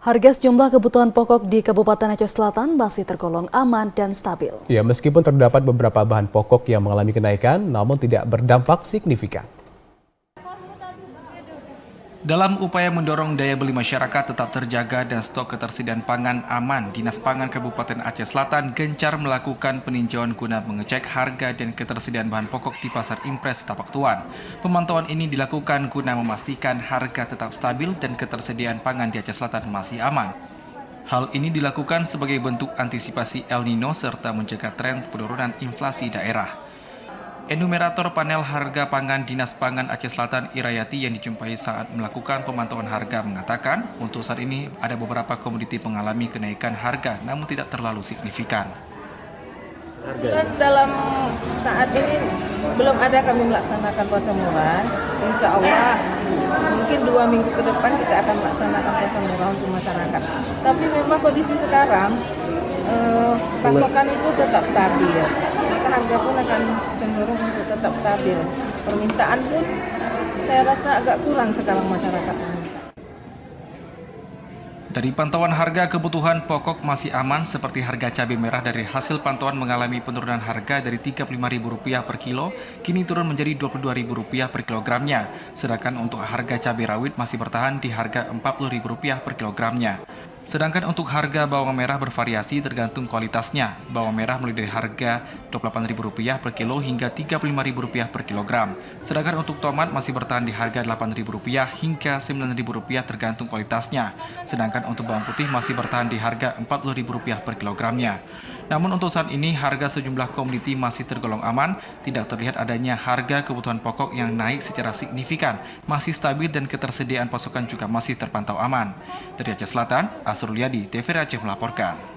Harga sejumlah kebutuhan pokok di Kabupaten Aceh Selatan masih tergolong aman dan stabil. Ya, meskipun terdapat beberapa bahan pokok yang mengalami kenaikan, namun tidak berdampak signifikan. Dalam upaya mendorong daya beli masyarakat tetap terjaga dan stok ketersediaan pangan aman, Dinas Pangan Kabupaten Aceh Selatan gencar melakukan peninjauan guna mengecek harga dan ketersediaan bahan pokok di Pasar Impres Tapak Tuan. Pemantauan ini dilakukan guna memastikan harga tetap stabil dan ketersediaan pangan di Aceh Selatan masih aman. Hal ini dilakukan sebagai bentuk antisipasi El Nino serta mencegah tren penurunan inflasi daerah. Enumerator panel harga pangan Dinas Pangan Aceh Selatan Irayati yang dijumpai saat melakukan pemantauan harga mengatakan untuk saat ini ada beberapa komoditi mengalami kenaikan harga namun tidak terlalu signifikan. Dalam saat ini belum ada kami melaksanakan puasa murah. Insya Allah mungkin 2 minggu ke depan kita akan melaksanakan puasa murah untuk masyarakat. Tapi memang kondisi sekarang pasokan itu tetap stabil. Maka harga pun akan cenderung untuk tetap stabil. Permintaan pun saya rasa agak kurang sekarang masyarakat. Dari pantauan harga kebutuhan pokok masih aman seperti harga cabai merah dari hasil pantauan mengalami penurunan harga dari Rp35.000 per kilo, kini turun menjadi Rp22.000 per kilogramnya. Sedangkan untuk harga cabai rawit masih bertahan di harga Rp40.000 per kilogramnya. Sedangkan untuk harga bawang merah bervariasi tergantung kualitasnya. Bawang merah mulai dari harga Rp28.000 per kilo hingga Rp35.000 per kilogram. Sedangkan untuk tomat masih bertahan di harga Rp8.000 hingga Rp9.000 tergantung kualitasnya. Sedangkan untuk bawang putih masih bertahan di harga Rp40.000 per kilogramnya. Namun untuk saat ini harga sejumlah komoditi masih tergolong aman, tidak terlihat adanya harga kebutuhan pokok yang naik secara signifikan, masih stabil dan ketersediaan pasokan juga masih terpantau aman. Dari Aceh Selatan, Asruliadi, TVRI Aceh melaporkan.